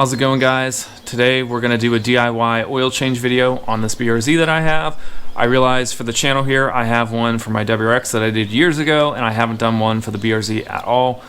How's it going, guys? Today we're going to do a DIY oil change video on this BRZ that I have. I realized for the channel here I have one for my WRX that I did years ago, and I haven't done one for the BRZ at all.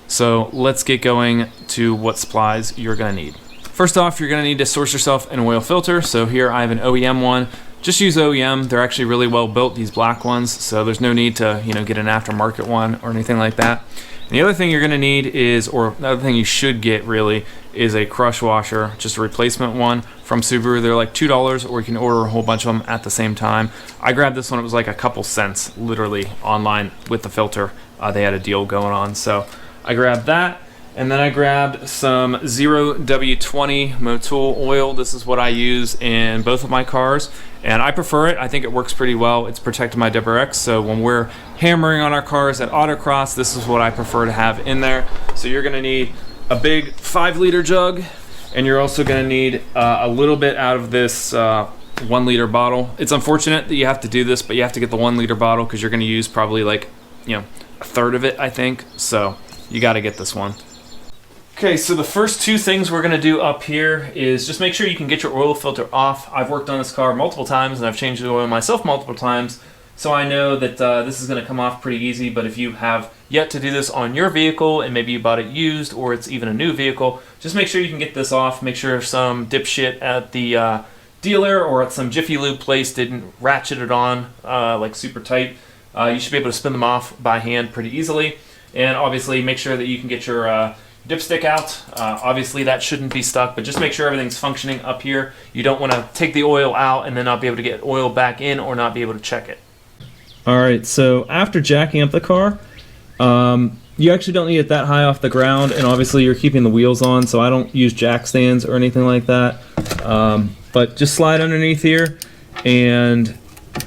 So let's get going to what supplies you're going to need. First off, you're going to need to source yourself an oil filter. So here I have an OEM one. Just use OEM. They're actually really well built, these black ones, so there's no need to get an aftermarket one or anything like that. And the other thing you're going to need is, or the other thing you should get really, is a crush washer, just a replacement one from Subaru. They're like $2, or you can order a whole bunch of them at the same time. I grabbed this one, it was like a couple cents literally online with the filter. They had a deal going on, so I grabbed that. And then I grabbed some 0W20 Motul oil. This is what I use in both of my cars, and I prefer it. I think it works pretty well. It's protected my WRX, so when we're hammering on our cars at autocross, this is what I prefer to have in there. So you're gonna need a big 5-liter jug, and you're also gonna need a little bit out of this 1-liter bottle. It's unfortunate that you have to do this, but you have to get the 1-liter bottle because you're gonna use probably like, a third of it, I think. So you gotta get this one. Okay, so the first two things we're gonna do up here is just make sure you can get your oil filter off. I've worked on this car multiple times and I've changed the oil myself multiple times, so I know that this is gonna come off pretty easy. But if you have yet to do this on your vehicle and maybe you bought it used or it's even a new vehicle, just make sure you can get this off. Make sure some dipshit at the dealer or at some Jiffy Lube place didn't ratchet it on like super tight. You should be able to spin them off by hand pretty easily. And obviously make sure that you can get your dipstick out. Obviously that shouldn't be stuck, but just make sure everything's functioning up here. You don't want to take the oil out and then not be able to get oil back in or not be able to check it. Alright, so after jacking up the car, you actually don't need it that high off the ground, and obviously you're keeping the wheels on, so I don't use jack stands or anything like that. But just slide underneath here and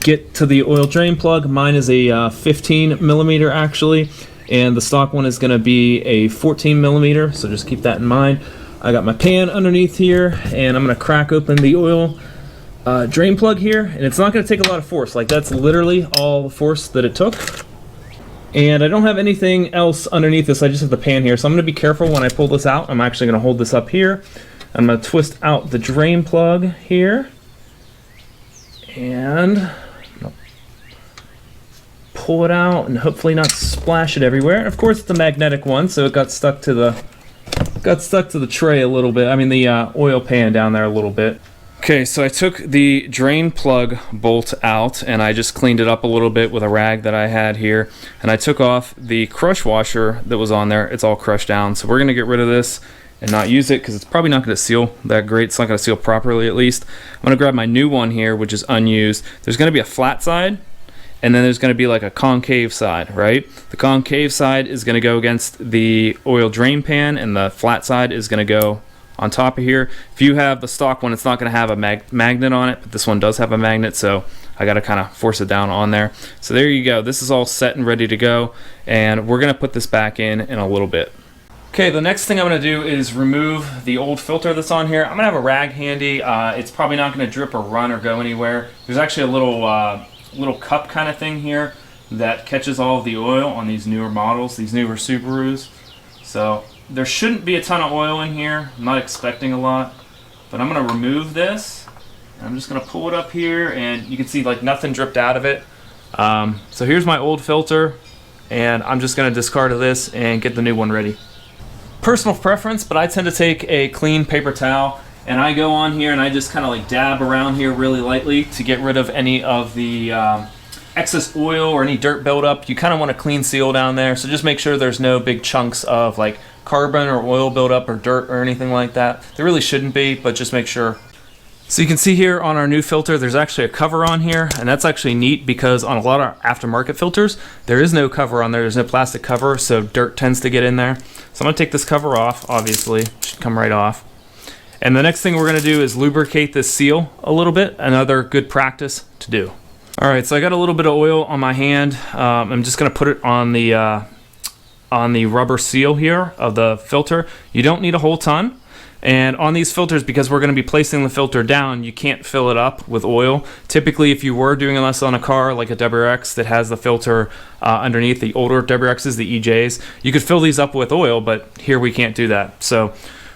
get to the oil drain plug. Mine is a 15 millimeter actually, and the stock one is going to be a 14 millimeter, so just keep that in mind. I got my pan underneath here, and I'm going to crack open the oil drain plug here, and it's not going to take a lot of force. Like, that's literally all the force that it took. And I don't have anything else underneath this, I just have the pan here, so I'm going to be careful when I pull this out. I'm actually going to hold this up here. I'm going to twist out the drain plug here, and pull it out and hopefully not splash it everywhere. Of course, it's a magnetic one, so it got stuck to the tray a little bit. I mean, the oil pan down there a little bit. Okay, so I took the drain plug bolt out and I just cleaned it up a little bit with a rag that I had here, and I took off the crush washer that was on there. It's all crushed down, so we're gonna get rid of this and not use it because it's probably not going to seal that great. It's not going to seal properly, at least. I'm going to grab my new one here, which is unused. There's going to be a flat side, and then there's going to be like a concave side, right? The concave side is going to go against the oil drain pan, and the flat side is going to go on top of here. If you have the stock one, it's not going to have a magnet on it, but this one does have a magnet, so I got to kind of force it down on there. So there you go. This is all set and ready to go, and we're going to put this back in a little bit. Okay, the next thing I'm going to do is remove the old filter that's on here. I'm going to have a rag handy. It's probably not going to drip or run or go anywhere. There's actually a little cup kind of thing here that catches all of the oil on these newer models, these newer Subarus. So there shouldn't be a ton of oil in here. I'm not expecting a lot, but I'm going to remove this. I'm just going to pull it up here, and you can see like nothing dripped out of it. So here's my old filter, and I'm just going to discard of this and get the new one ready. Personal preference, but I tend to take a clean paper towel and I go on here and I just kind of like dab around here really lightly to get rid of any of the excess oil or any dirt buildup. You kind of want a clean seal down there, so just make sure there's no big chunks of like carbon or oil buildup or dirt or anything like that. There really shouldn't be, but just make sure. So you can see here on our new filter, there's actually a cover on here, and that's actually neat because on a lot of aftermarket filters, there is no cover on there. There's no plastic cover, so dirt tends to get in there. So I'm going to take this cover off, obviously. It should come right off. And the next thing we're going to do is lubricate this seal a little bit, another good practice to do. Alright, so I got a little bit of oil on my hand. I'm just going to put it on the rubber seal here of the filter. You don't need a whole ton. And on these filters, because we're going to be placing the filter down, you can't fill it up with oil. Typically, if you were doing this on a car like a WRX that has the filter underneath, the older WRXs, the EJs, you could fill these up with oil, but here we can't do that. So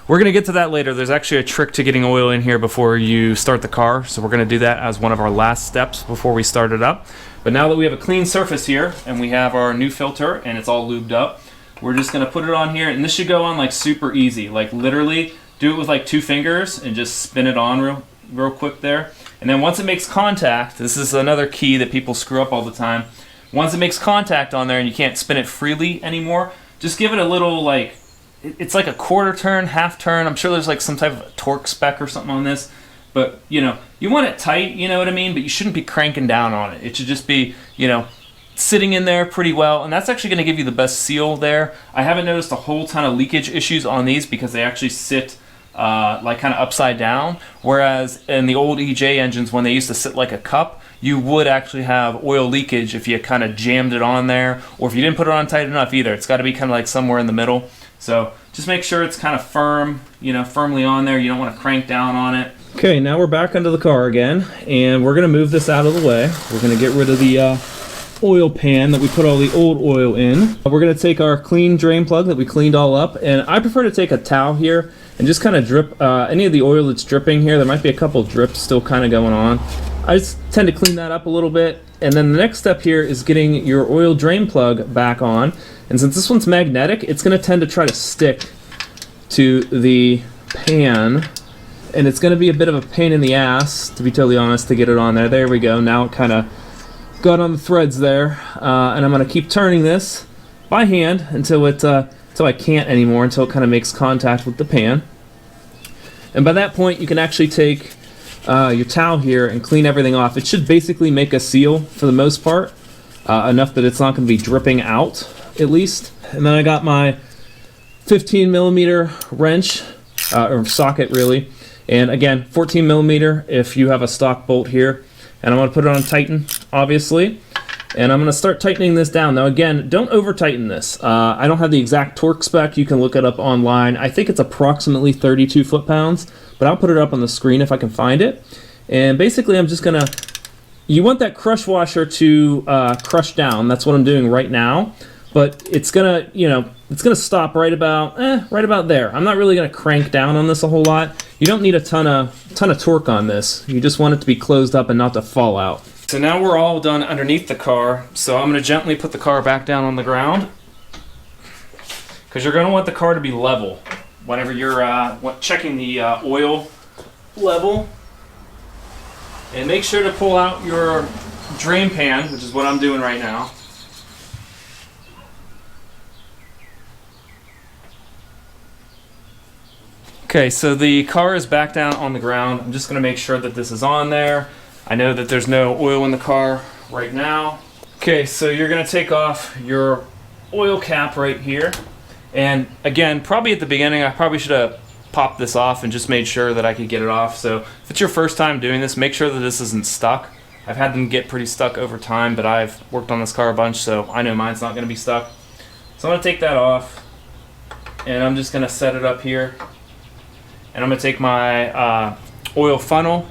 we're going to get to that later. There's actually a trick to getting oil in here before you start the car, so we're going to do that as one of our last steps before we start it up. But now that we have a clean surface here and we have our new filter and it's all lubed up, we're just going to put it on here, and this should go on like super easy. Like literally do it with like 2 fingers and just spin it on real quick there. And then once it makes contact, this is another key that people screw up all the time. Once it makes contact on there and you can't spin it freely anymore, just give it a little, like, it's like a quarter turn, half turn. I'm sure there's like some type of torque spec or something on this, but you know, you want it tight, you know what I mean? But you shouldn't be cranking down on it. It should just be, you know, sitting in there pretty well, and that's actually going to give you the best seal there. I haven't noticed a whole ton of leakage issues on these because they actually sit like kind of upside down, whereas in the old EJ engines, when they used to sit like a cup, you would actually have oil leakage if you kind of jammed it on there, or if you didn't put it on tight enough either. It's got to be kind of like somewhere in the middle. So just make sure it's kind of firm, you know, firmly on there. You don't want to crank down on it. Okay, now we're back into the car again, and we're going to move this out of the way. We're going to get rid of the oil pan that we put all the old oil in. We're going to take our clean drain plug that we cleaned all up, and I prefer to take a towel here and just kind of drip any of the oil that's dripping here. There might be a couple drips still kind of going on. I just tend to clean that up a little bit. And then the next step here is getting your oil drain plug back on. And since this one's magnetic, it's going to tend to try to stick to the pan. And it's going to be a bit of a pain in the ass, to be totally honest, to get it on there. There we go. Now it kind of got on the threads there. And I'm going to keep turning this by hand until I can't anymore, until it kind of makes contact with the pan. And by that point, you can actually take your towel here and clean everything off. It should basically make a seal for the most part, enough that it's not going to be dripping out, at least. And then I got my 15mm wrench, or socket really, and again 14mm if you have a stock bolt here. And I'm going to put it on tighten, obviously, and I'm going to start tightening this down. Now again, don't over tighten this. I don't have the exact torque spec. You can look it up online. I think it's approximately 32 foot-pounds, but I'll put it up on the screen if I can find it. And basically I'm just going to, you want that crush washer to crush down. That's what I'm doing right now. But it's going to, you know, it's going to stop right about there. I'm not really going to crank down on this a whole lot. You don't need a ton of torque on this. You just want it to be closed up and not to fall out. So now we're all done underneath the car, so I'm going to gently put the car back down on the ground, because you're going to want the car to be level whenever you're checking the oil level. And make sure to pull out your drain pan, which is what I'm doing right now. Okay, so the car is back down on the ground. I'm just going to make sure that this is on there. I know that there's no oil in the car right now. Okay, so you're going to take off your oil cap right here. And again, probably at the beginning, I probably should have popped this off and just made sure that I could get it off. So if it's your first time doing this, make sure that this isn't stuck. I've had them get pretty stuck over time, but I've worked on this car a bunch, so I know mine's not going to be stuck. So I'm going to take that off, and I'm just going to set it up here. And I'm going to take my oil funnel,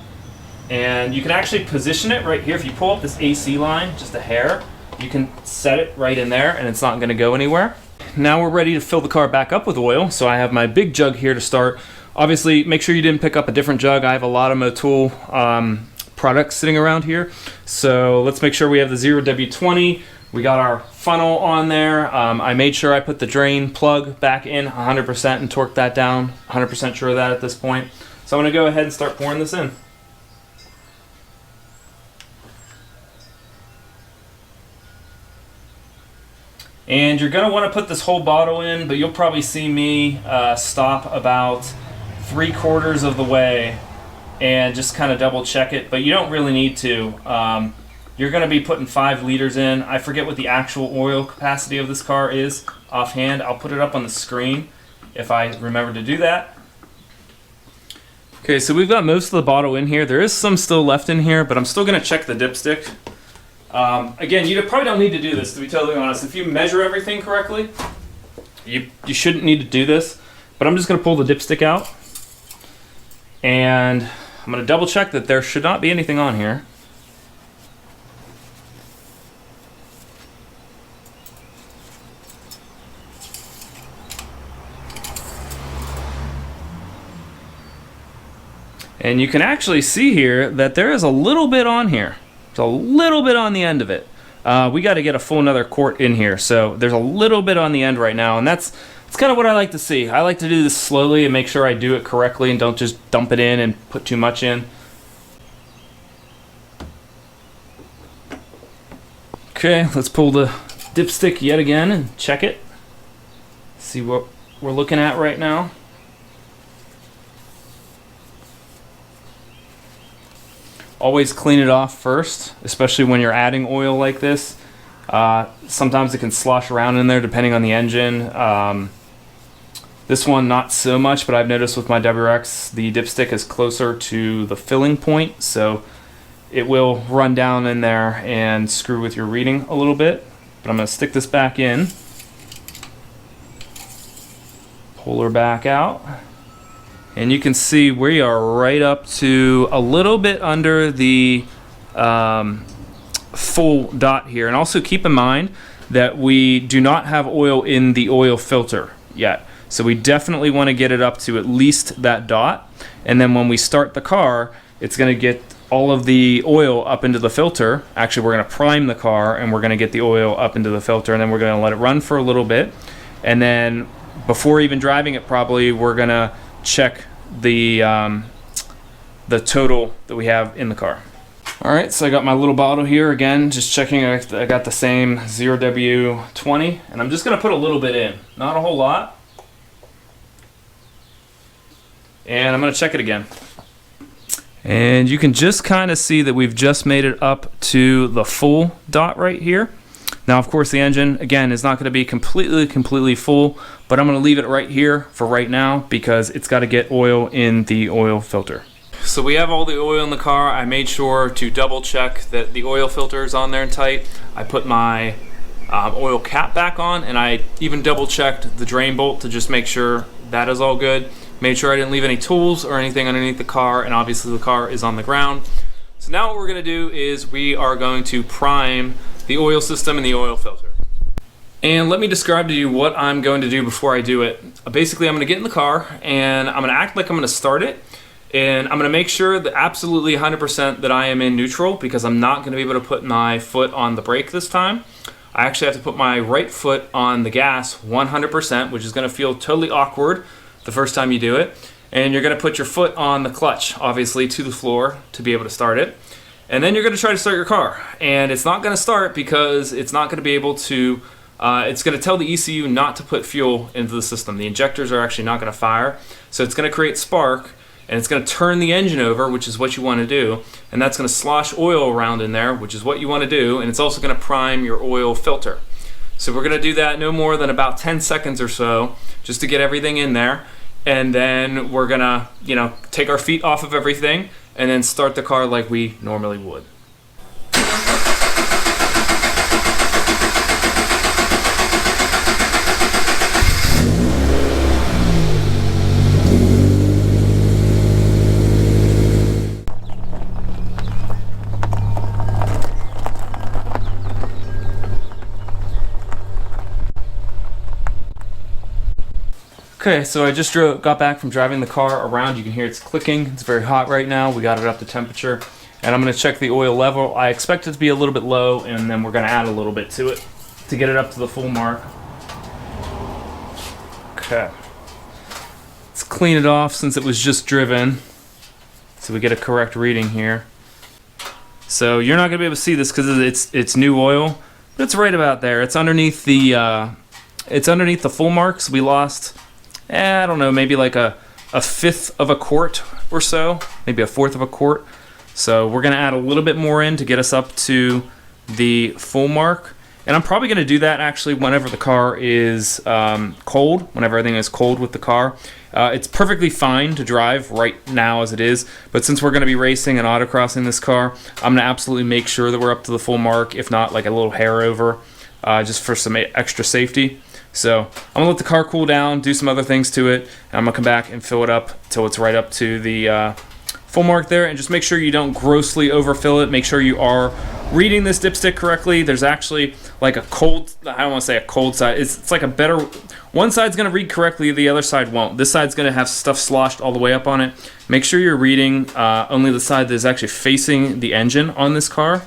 and you can actually position it right here. If you pull up this AC line just a hair, you can set it right in there and it's not going to go anywhere. Now we're ready to fill the car back up with oil. So I have my big jug here to start. Obviously, make sure you didn't pick up a different jug. I have a lot of Motul products sitting around here. So let's make sure we have the 0W20. We got our funnel on there. I made sure I put the drain plug back in 100% and torqued that down. 100% sure of that at this point. So I'm going to go ahead and start pouring this in. And you're going to want to put this whole bottle in, but you'll probably see me stop about 3/4 of the way and just kind of double check it, but you don't really need to. You're going to be putting 5 liters in. I forget what the actual oil capacity of this car is offhand. I'll put it up on the screen if I remember to do that. Okay, so we've got most of the bottle in here. There is some still left in here, but I'm still going to check the dipstick. Again, you probably don't need to do this, to be totally honest. If you measure everything correctly, you shouldn't need to do this. But I'm just going to pull the dipstick out. And I'm going to double check that there should not be anything on here. And you can actually see here that there is a little bit on here. There's a little bit on the end of it. We got to get a full another quart in here, so there's a little bit on the end right now, and that's kind of what I like to see. I like to do this slowly and make sure I do it correctly and don't just dump it in and put too much in. Okay, let's pull the dipstick yet again and check it. See what we're looking at right now. Always clean it off first, especially when you're adding oil like this. Sometimes it can slosh around in there depending on the engine. This one not so much, but I've noticed with my WRX the dipstick is closer to the filling point, so it will run down in there and screw with your reading a little bit. But I'm going to stick this back in, pull her back out. And you can see we are right up to a little bit under the full dot here. And also keep in mind that we do not have oil in the oil filter yet. So we definitely want to get it up to at least that dot. And then when we start the car, it's going to get all of the oil up into the filter. Actually, we're going to prime the car and we're going to get the oil up into the filter, and then we're going to let it run for a little bit. And then before even driving it probably, we're going to check the total that we have in the car. Alright, so I got my little bottle here again, just checking I got the same 0W20, and I'm just going to put a little bit in, not a whole lot. And I'm going to check it again. And you can just kind of see that we've just made it up to the full dot right here. Now, of course, the engine, again, is not going to be completely full, but I'm going to leave it right here for right now because it's got to get oil in the oil filter. So we have all the oil in the car. I made sure to double check that the oil filter is on there and tight. I put my oil cap back on, and I even double checked the drain bolt to just make sure that is all good. Made sure I didn't leave any tools or anything underneath the car, and obviously the car is on the ground. So now what we're going to do is we are going to prime the oil system and the oil filter. And let me describe to you what I'm going to do before I do it. Basically, I'm going to get in the car and I'm going to act like I'm going to start it, and I'm going to make sure that absolutely 100% that I am in neutral, because I'm not going to be able to put my foot on the brake this time. I actually have to put my right foot on the gas 100%, which is going to feel totally awkward the first time you do it. And you're going to put your foot on the clutch, obviously, to the floor to be able to start it. And then you're going to try to start your car. And it's not going to start because it's not going to be able to, it's going to tell the ECU not to put fuel into the system. The injectors are actually not going to fire. So it's going to create spark, and it's going to turn the engine over, which is what you want to do. And that's going to slosh oil around in there, which is what you want to do. And it's also going to prime your oil filter. So we're going to do that no more than about 10 seconds or so, just to get everything in there. And then we're going to, take our feet off of everything and then start the car like we normally would. Okay, so I just got back from driving the car around. You can hear it's clicking. It's very hot right now. We got it up to temperature. And I'm going to check the oil level. I expect it to be a little bit low, and then we're going to add a little bit to it to get it up to the full mark. Okay. Let's clean it off since it was just driven, so we get a correct reading here. So you're not going to be able to see this because it's new oil, but it's right about there. It's underneath the full marks. We lost, I don't know, maybe like a fifth of a quart or so, maybe a fourth of a quart. So we're going to add a little bit more in to get us up to the full mark. And I'm probably going to do that actually whenever the car is cold, whenever everything is cold with the car. It's perfectly fine to drive right now as it is, but since we're going to be racing and autocrossing this car, I'm going to absolutely make sure that we're up to the full mark, if not like a little hair over, just for some extra safety. So I'm going to let the car cool down, do some other things to it, and I'm going to come back and fill it up till it's right up to the full mark there, and just make sure you don't grossly overfill it. Make sure you are reading this dipstick correctly. There's actually like a cold, I don't want to say a cold side, it's like a better One side's going to read correctly, the other side won't. This side's going to have stuff sloshed all the way up on it. Make sure you're reading only the side that is actually facing the engine on this car.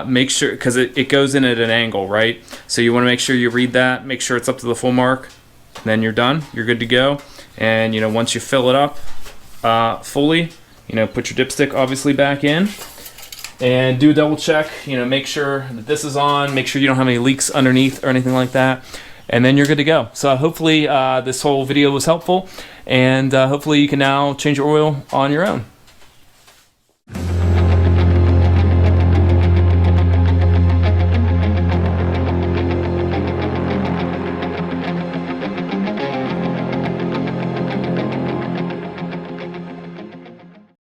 Make sure, because it goes in at an angle, right? So you want to make sure you read that, make sure it's up to the full mark, then you're done, you're good to go. And once you fill it up fully, put your dipstick obviously back in and do a double check, make sure that this is on, make sure you don't have any leaks underneath or anything like that, and then you're good to go. So hopefully this whole video was helpful, and hopefully you can now change your oil on your own.